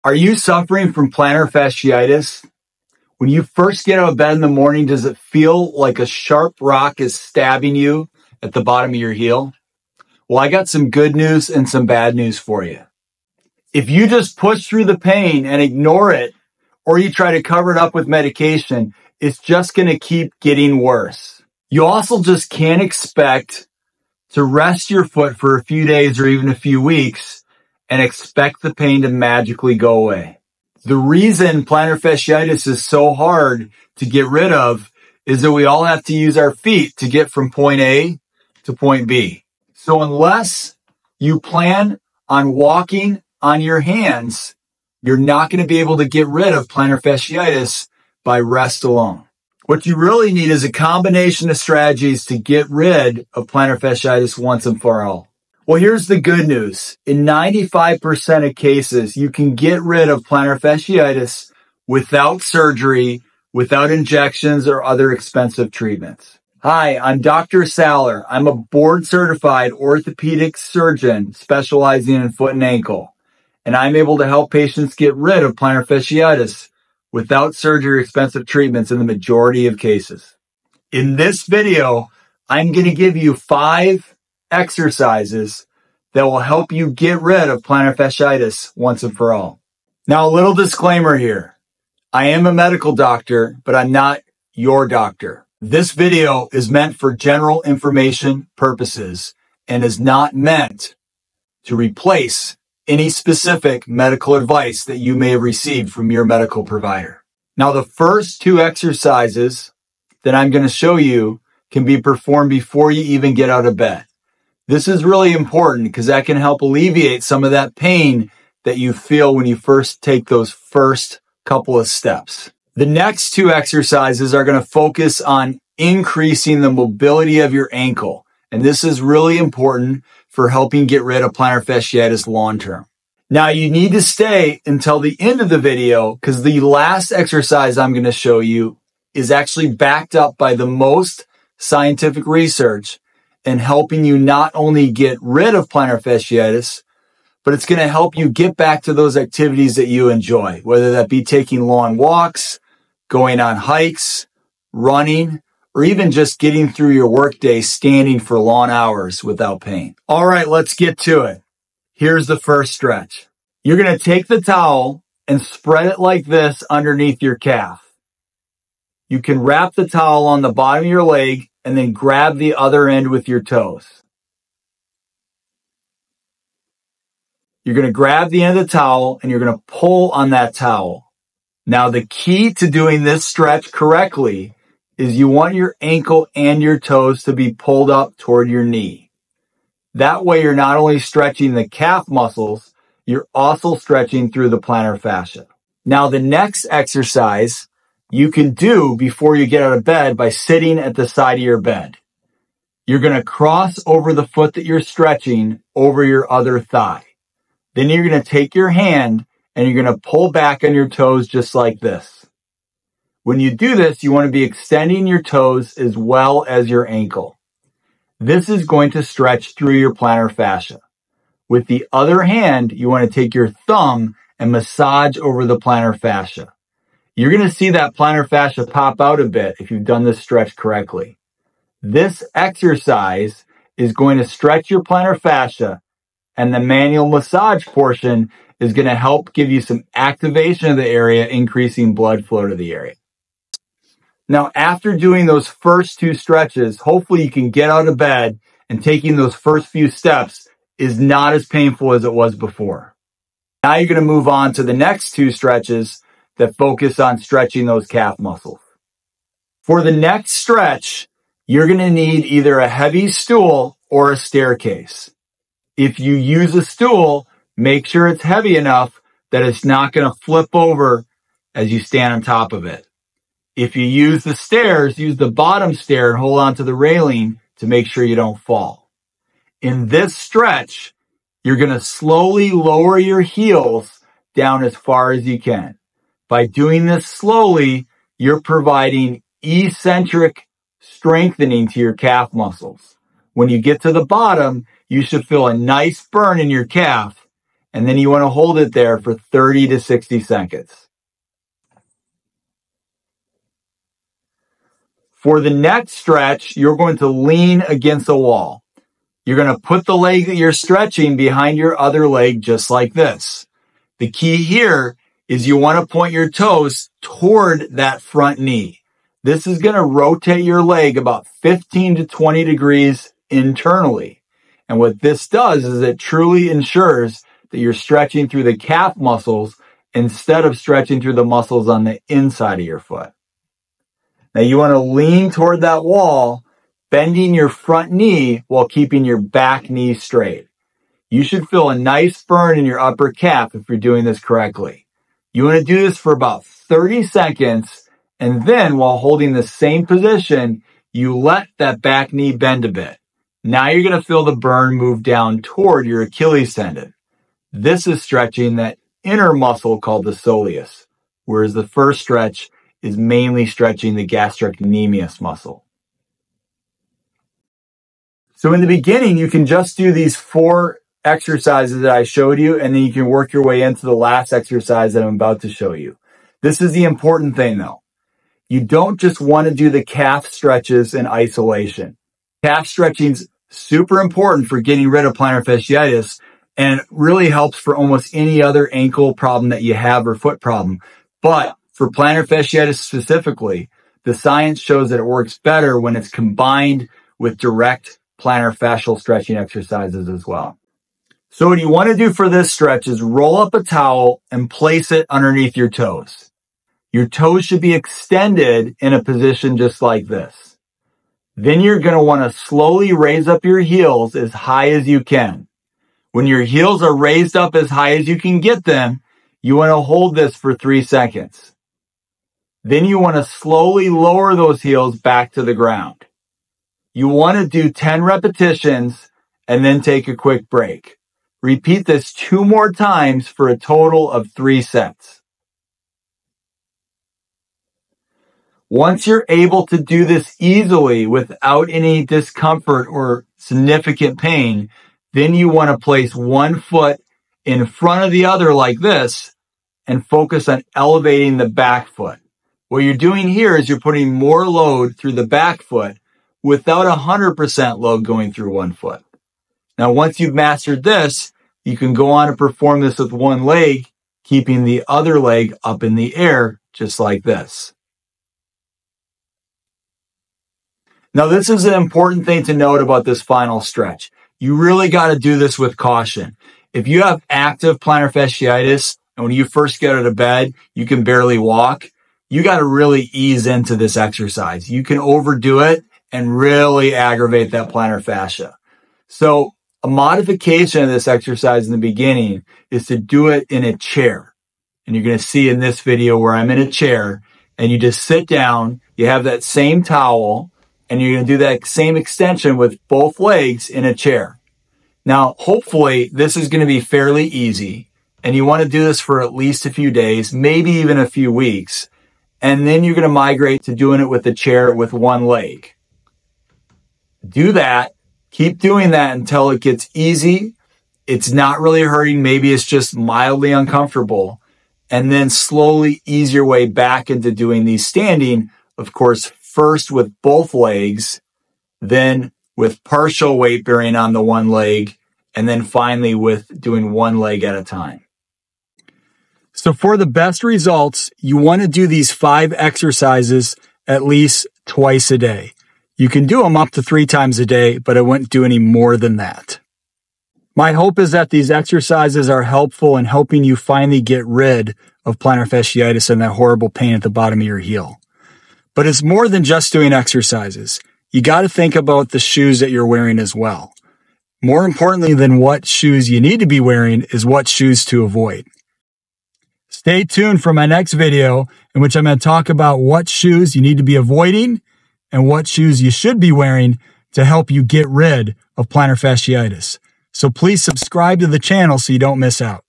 Are you suffering from plantar fasciitis? When you first get out of bed in the morning, does it feel like a sharp rock is stabbing you at the bottom of your heel? Well, I got some good news and some bad news for you. If you just push through the pain and ignore it, or you try to cover it up with medication, it's just going to keep getting worse. You also just can't expect to rest your foot for a few days or even a few weeks and expect the pain to magically go away. The reason plantar fasciitis is so hard to get rid of is that we all have to use our feet to get from point A to point B. So unless you plan on walking on your hands, you're not going to be able to get rid of plantar fasciitis by rest alone. What you really need is a combination of strategies to get rid of plantar fasciitis once and for all. Well, here's the good news. In 95% of cases, you can get rid of plantar fasciitis without surgery, without injections or other expensive treatments. Hi, I'm Dr. Saller. I'm a board-certified orthopedic surgeon specializing in foot and ankle, and I'm able to help patients get rid of plantar fasciitis without surgery or expensive treatments in the majority of cases. In this video, I'm going to give you 5 exercises that will help you get rid of plantar fasciitis once and for all. Now, a little disclaimer here. I am a medical doctor, but I'm not your doctor. This video is meant for general information purposes and is not meant to replace any specific medical advice that you may have received from your medical provider. Now, the first 2 exercises that I'm going to show you can be performed before you even get out of bed. This is really important because that can help alleviate some of that pain that you feel when you first take those first couple of steps. The next 2 exercises are going to focus on increasing the mobility of your ankle. And this is really important for helping get rid of plantar fasciitis long term. Now, you need to stay until the end of the video because the last exercise I'm going to show you is actually backed up by the most scientific research and helping you not only get rid of plantar fasciitis, but it's going to help you get back to those activities that you enjoy, whether that be taking long walks, going on hikes, running, or even just getting through your workday standing for long hours without pain. All right, let's get to it. Here's the first stretch. You're going to take the towel and spread it like this underneath your calf. You can wrap the towel on the bottom of your leg and then grab the other end with your toes. You're going to grab the end of the towel and you're going to pull on that towel. Now, the key to doing this stretch correctly is you want your ankle and your toes to be pulled up toward your knee. That way, you're not only stretching the calf muscles, you're also stretching through the plantar fascia. Now, the next exercise you can do before you get out of bed by sitting at the side of your bed. You're going to cross over the foot that you're stretching over your other thigh. Then you're going to take your hand and you're going to pull back on your toes just like this. When you do this, you want to be extending your toes as well as your ankle. This is going to stretch through your plantar fascia. With the other hand, you want to take your thumb and massage over the plantar fascia. You're going to see that plantar fascia pop out a bit if you've done this stretch correctly. This exercise is going to stretch your plantar fascia, and the manual massage portion is going to help give you some activation of the area, increasing blood flow to the area. Now, after doing those first 2 stretches, hopefully you can get out of bed and taking those first few steps is not as painful as it was before. Now you're going to move on to the next 2 stretches that focus on stretching those calf muscles. For the next stretch, you're going to need either a heavy stool or a staircase. If you use a stool, make sure it's heavy enough that it's not going to flip over as you stand on top of it. If you use the stairs, use the bottom stair and hold on to the railing to make sure you don't fall. In this stretch, you're going to slowly lower your heels down as far as you can. By doing this slowly, you're providing eccentric strengthening to your calf muscles. When you get to the bottom, you should feel a nice burn in your calf. and then you want to hold it there for 30 to 60 seconds. For the next stretch, you're going to lean against the wall. You're going to put the leg that you're stretching behind your other leg just like this. The key here is you want to point your toes toward that front knee. This is going to rotate your leg about 15 to 20 degrees internally. And what this does is it truly ensures that you're stretching through the calf muscles instead of stretching through the muscles on the inside of your foot. Now you want to lean toward that wall, bending your front knee while keeping your back knee straight. You should feel a nice burn in your upper calf if you're doing this correctly. You want to do this for about 30 seconds, and then while holding the same position, you let that back knee bend a bit. Now you're going to feel the burn move down toward your Achilles tendon. This is stretching that inner muscle called the soleus, whereas the first stretch is mainly stretching the gastrocnemius muscle. So in the beginning, you can just do these 4 exercises that I showed you, and then you can work your way into the last exercise that I'm about to show you. This is the important thing though. You don't just want to do the calf stretches in isolation. Calf stretching's super important for getting rid of plantar fasciitis, and it really helps for almost any other ankle problem that you have or foot problem. But for plantar fasciitis specifically, the science shows that it works better when it's combined with direct plantar fascial stretching exercises as well. So what you want to do for this stretch is roll up a towel and place it underneath your toes. Your toes should be extended in a position just like this. Then you're going to want to slowly raise up your heels as high as you can. When your heels are raised up as high as you can get them, you want to hold this for 3 seconds. Then you want to slowly lower those heels back to the ground. You want to do 10 repetitions and then take a quick break. Repeat this 2 more times for a total of 3 sets. Once you're able to do this easily without any discomfort or significant pain, then you want to place one foot in front of the other like this and focus on elevating the back foot. What you're doing here is you're putting more load through the back foot without 100% load going through one foot. Now, once you've mastered this, you can go on and perform this with one leg, keeping the other leg up in the air, just like this. Now, this is an important thing to note about this final stretch. You really got to do this with caution. If you have active plantar fasciitis, and when you first get out of bed, you can barely walk, you got to really ease into this exercise. You can overdo it and really aggravate that plantar fascia. So a modification of this exercise in the beginning is to do it in a chair. And you're going to see in this video where I'm in a chair, and you just sit down, you have that same towel, and you're going to do that same extension with both legs in a chair. Now, hopefully this is going to be fairly easy, and you want to do this for at least a few days, maybe even a few weeks. And then you're going to migrate to doing it with the chair with one leg. Do that. Keep doing that until it gets easy. It's not really hurting. Maybe it's just mildly uncomfortable. And then slowly ease your way back into doing these standing. Of course, first with both legs, then with partial weight bearing on the one leg, and then finally with doing one leg at a time. So for the best results, you want to do these 5 exercises at least twice a day. You can do them up to 3 times a day, but I wouldn't do any more than that. My hope is that these exercises are helpful in helping you finally get rid of plantar fasciitis and that horrible pain at the bottom of your heel. But it's more than just doing exercises. You got to think about the shoes that you're wearing as well. More importantly than what shoes you need to be wearing is what shoes to avoid. Stay tuned for my next video in which I'm going to talk about what shoes you need to be avoiding and what shoes you should be wearing to help you get rid of plantar fasciitis. So please subscribe to the channel so you don't miss out.